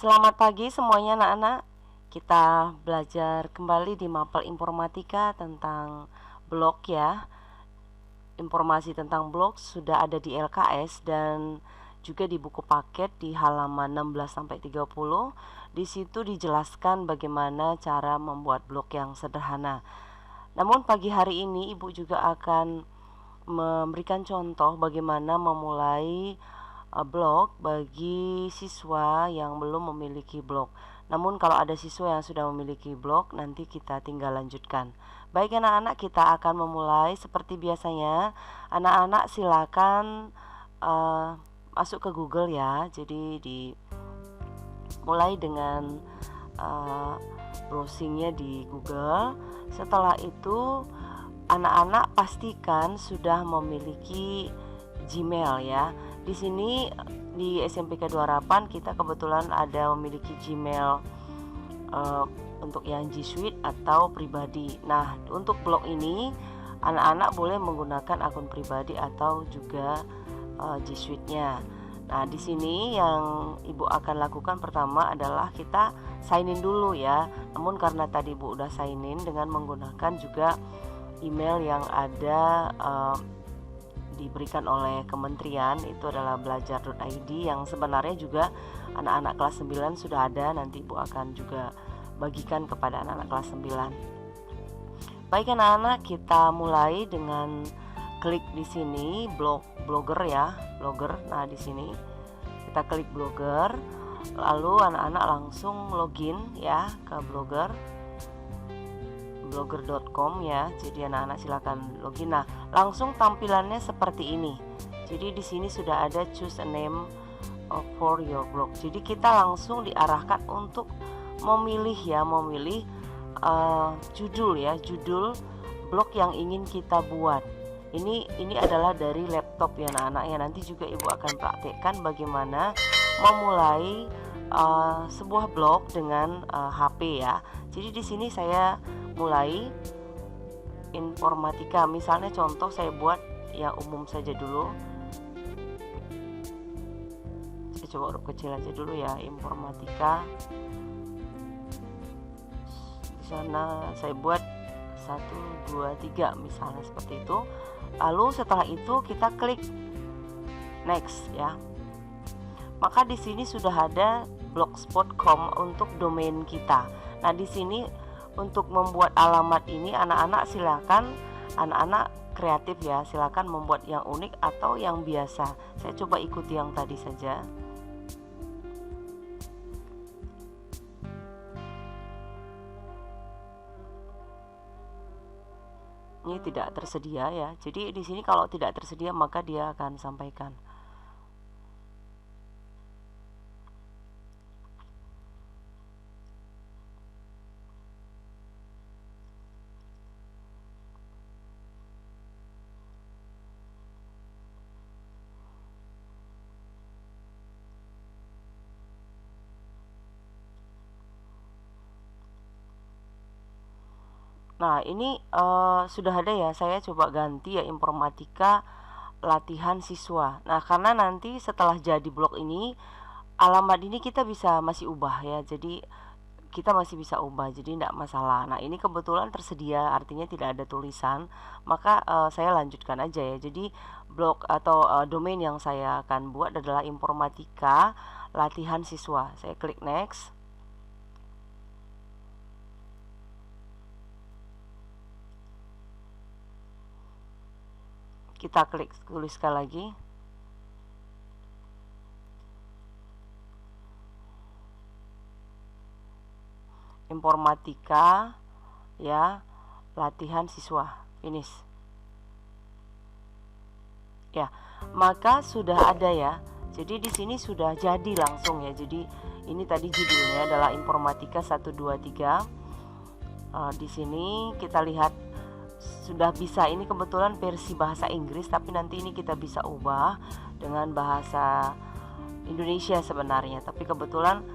Selamat pagi semuanya anak-anak. Kita belajar kembali di mapel informatika tentang blog ya. Informasi tentang blog sudah ada di LKS dan juga di buku paket di halaman 16 sampai 30. Di situ dijelaskan bagaimana cara membuat blog yang sederhana. Namun pagi hari ini Ibu juga akan memberikan contoh bagaimana memulai blog bagi siswa yang belum memiliki blog. Namun kalau ada siswa yang sudah memiliki blog, nanti kita tinggal lanjutkan. Baik anak-anak, kita akan memulai seperti biasanya. Anak-anak silakan masuk ke Google ya. Jadi dimulai dengan browsingnya di Google. Setelah itu anak-anak pastikan sudah memiliki Gmail ya. Di sini di SMPK 28 kita kebetulan ada memiliki Gmail untuk yang G Suite atau pribadi. Nah, untuk blog ini anak-anak boleh menggunakan akun pribadi atau juga G Suite-nya. Nah, di sini yang Ibu akan lakukan pertama adalah kita sign in dulu ya. Namun karena tadi Ibu udah sign in dengan menggunakan juga email yang ada diberikan oleh kementerian, itu adalah belajar.id, yang sebenarnya juga anak-anak kelas 9 sudah ada. Nanti Ibu akan juga bagikan kepada anak-anak kelas 9. Baik anak-anak, kita mulai dengan klik di sini blogger ya, blogger. Nah, di sini kita klik blogger, lalu anak-anak langsung login ya ke blogger.com ya. Jadi anak-anak silakan login. Nah, langsung tampilannya seperti ini. Jadi di sini sudah ada choose a name for your blog. Jadi kita langsung diarahkan untuk memilih judul ya, judul blog yang ingin kita buat. Ini adalah dari laptop ya anak-anak ya. Nanti juga Ibu akan praktekkan bagaimana memulai sebuah blog dengan HP ya. Jadi di sini saya mulai informatika. Misalnya contoh saya buat yang umum saja dulu. Saya coba huruf kecil aja dulu ya, informatika. Di sana saya buat 1, 2, 3 misalnya seperti itu. Lalu setelah itu kita klik next ya. Maka di sini sudah ada blogspot.com untuk domain kita. Nah, di sini untuk membuat alamat ini anak-anak silakan, anak-anak kreatif ya, silakan membuat yang unik atau yang biasa. Saya coba ikuti yang tadi saja. Ini tidak tersedia ya. Jadi di sini kalau tidak tersedia maka dia akan sampaikan. Nah, ini sudah ada ya. Saya coba ganti ya, informatika latihan siswa. Nah, karena nanti setelah jadi blog ini, alamat ini kita masih ubah ya. Jadi kita masih bisa ubah, jadi tidak masalah. Nah, ini kebetulan tersedia, artinya tidak ada tulisan. Maka saya lanjutkan aja ya. Jadi blog atau domain yang saya akan buat adalah informatika latihan siswa. Saya klik next. Kita klik tuliskan lagi. Informatika ya, latihan siswa, finish. Ya, maka sudah ada ya. Jadi di sini sudah jadi langsung ya. Jadi ini tadi judulnya adalah informatika 1, 2, 3. Di sini kita lihat sudah bisa. Ini kebetulan versi bahasa Inggris, tapi nanti ini kita bisa ubah dengan bahasa Indonesia sebenarnya. Tapi kebetulan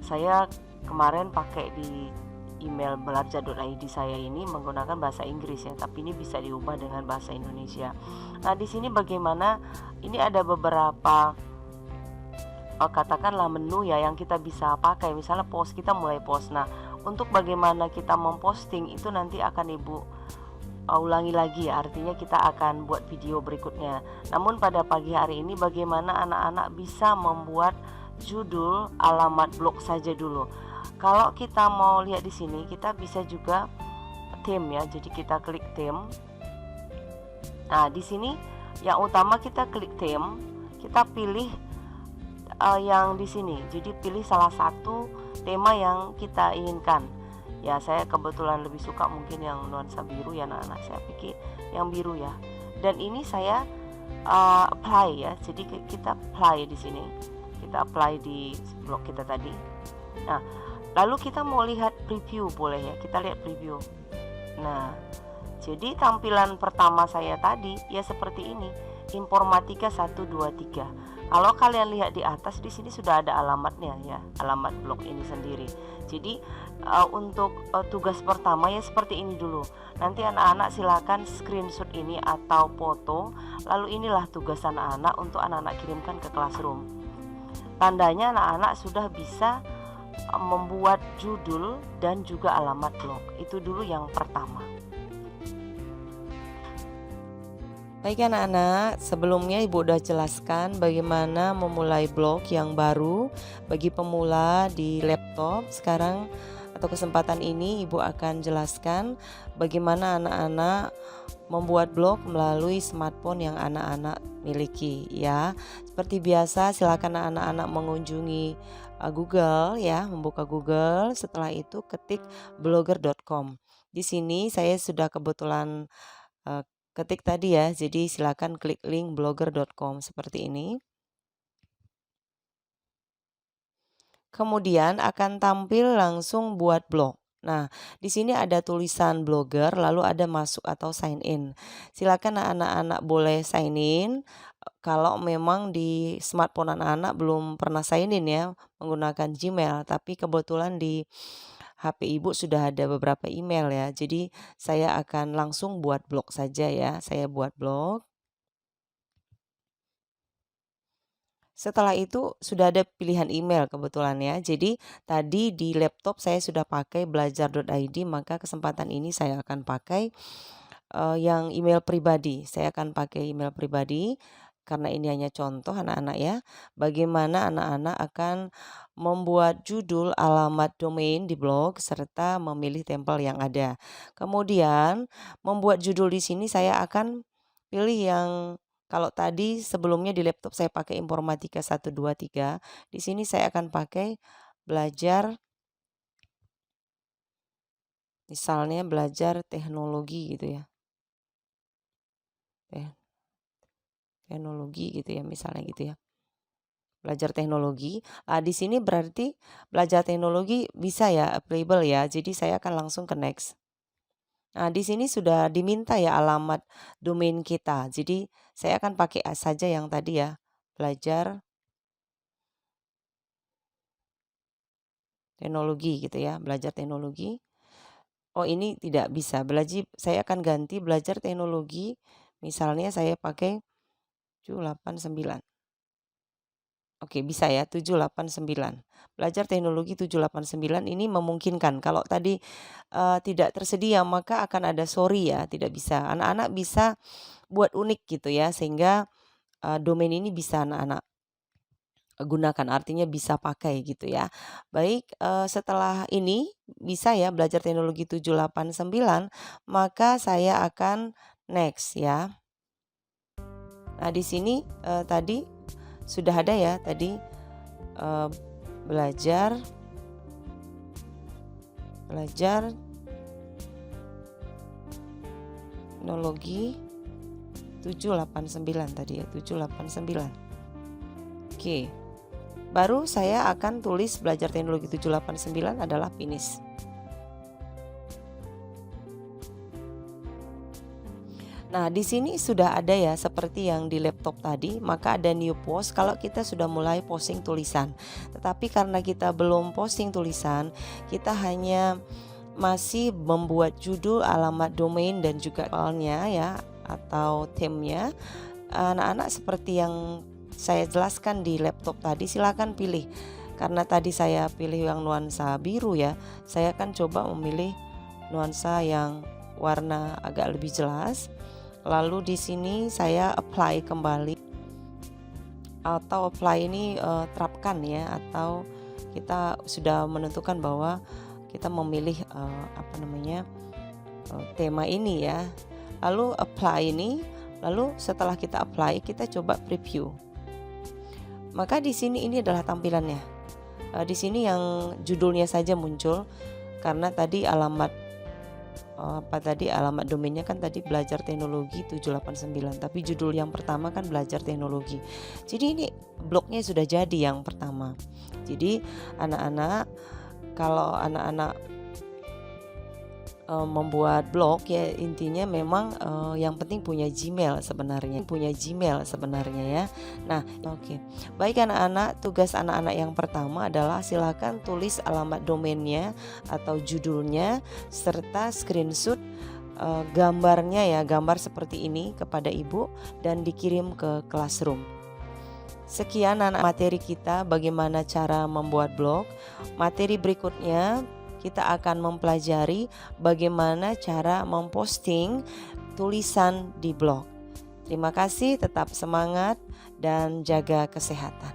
saya kemarin pakai di email belajar.id saya ini menggunakan bahasa Inggris ya, tapi ini bisa diubah dengan bahasa Indonesia. Nah, di sini bagaimana? Ini ada beberapa katakanlah menu ya yang kita bisa pakai, misalnya post, kita mulai post. Nah, untuk bagaimana kita memposting itu nanti akan Ibu ulangi lagi, artinya kita akan buat video berikutnya. Namun pada pagi hari ini bagaimana anak-anak bisa membuat judul alamat blog saja dulu. Kalau kita mau lihat di sini, kita bisa juga theme ya. Jadi kita klik theme. Nah, di sini yang utama kita klik theme, kita pilih yang di sini. Jadi pilih salah satu tema yang kita inginkan. Ya, saya kebetulan lebih suka mungkin yang nuansa biru ya anak-anak, saya pikir yang biru ya. Dan ini saya apply ya. Jadi kita apply di sini. Kita apply di blog kita tadi. Nah, lalu kita mau lihat preview boleh ya. Kita lihat preview. Nah, jadi tampilan pertama saya tadi ya seperti ini. Informatika 123. Kalau kalian lihat di atas di sini sudah ada alamatnya ya, alamat blog ini sendiri. Jadi untuk tugas pertama ya seperti ini dulu. Nanti anak-anak silakan screenshot ini atau foto. Lalu inilah tugas anak-anak untuk anak-anak kirimkan ke classroom. Tandanya anak-anak sudah bisa membuat judul dan juga alamat blog. Itu dulu yang pertama. Baik anak-anak, sebelumnya Ibu udah jelaskan bagaimana memulai blog yang baru bagi pemula di laptop. Sekarang atau kesempatan ini Ibu akan jelaskan bagaimana anak-anak membuat blog melalui smartphone yang anak-anak miliki ya. Seperti biasa silakan anak-anak mengunjungi Google ya, membuka Google. Setelah itu ketik blogger.com. Di sini saya sudah kebetulan ketik tadi ya, jadi silakan klik link blogger.com seperti ini. Kemudian akan tampil langsung buat blog. Nah, di sini ada tulisan blogger, lalu ada masuk atau sign in. Silakan anak-anak boleh sign in. Kalau memang di smartphone anak-anak belum pernah sign in ya, menggunakan Gmail, tapi kebetulan di HP Ibu sudah ada beberapa email ya. Jadi saya akan langsung buat blog saja ya. Saya buat blog. Setelah itu sudah ada pilihan email kebetulan ya. Jadi tadi di laptop saya sudah pakai belajar.id, maka kesempatan ini saya akan pakai yang email pribadi. Saya akan pakai email pribadi. Karena ini hanya contoh anak-anak ya, bagaimana anak-anak akan membuat judul, alamat domain di blog serta memilih tempel yang ada. Kemudian membuat judul di sini saya akan pilih yang kalau tadi sebelumnya di laptop saya pakai Informatika 123, di sini saya akan pakai belajar, misalnya belajar teknologi gitu ya. Teknologi gitu ya, misalnya gitu ya. Belajar teknologi. Di sini berarti belajar teknologi bisa ya applicable ya. Jadi saya akan langsung ke next. Nah, di sini sudah diminta ya alamat domain kita. Jadi saya akan pakai saja yang tadi ya. Belajar teknologi gitu ya. Belajar teknologi. Oh, ini tidak bisa. Saya akan ganti belajar teknologi. Misalnya saya pakai 789. Oke, bisa ya 789. Belajar teknologi 789 ini memungkinkan. Kalau tadi tidak tersedia maka akan ada sorry ya, tidak bisa. Anak-anak bisa buat unik gitu ya, sehingga domain ini bisa anak-anak gunakan, artinya bisa pakai gitu ya. Baik, setelah ini bisa ya belajar teknologi 789, maka saya akan next ya. Nah, di sini tadi sudah ada ya tadi belajar teknologi 789 tadi ya, 789. Oke. Baru saya akan tulis belajar teknologi 789 adalah finish. Nah, di sini sudah ada ya seperti yang di laptop tadi, maka ada new post kalau kita sudah mulai posting tulisan. Tetapi karena kita belum posting tulisan, kita hanya masih membuat judul, alamat domain dan juga filenya ya atau theme-nya. Anak-anak seperti yang saya jelaskan di laptop tadi, silakan pilih. Karena tadi saya pilih yang nuansa biru ya, saya akan coba memilih nuansa yang warna agak lebih jelas. Lalu di sini saya apply kembali, atau apply ini terapkan ya, atau kita sudah menentukan bahwa kita memilih tema ini ya. Lalu apply ini, lalu setelah kita apply kita coba preview. Maka di sini ini adalah tampilannya. Di sini yang judulnya saja muncul karena tadi alamat alamat domainnya kan tadi belajar teknologi 789, tapi judul yang pertama kan belajar teknologi. Jadi ini blognya sudah jadi yang pertama. Jadi kalau anak-anak membuat blog ya, intinya memang yang penting punya Gmail sebenarnya ya. Nah, oke. Baik anak-anak, tugas anak-anak yang pertama adalah silakan tulis alamat domainnya atau judulnya serta screenshot gambarnya ya, gambar seperti ini kepada ibu dan dikirim ke Classroom. Sekian anak materi kita bagaimana cara membuat blog. Materi berikutnya kita akan mempelajari bagaimana cara memposting tulisan di blog. Terima kasih, tetap semangat dan jaga kesehatan.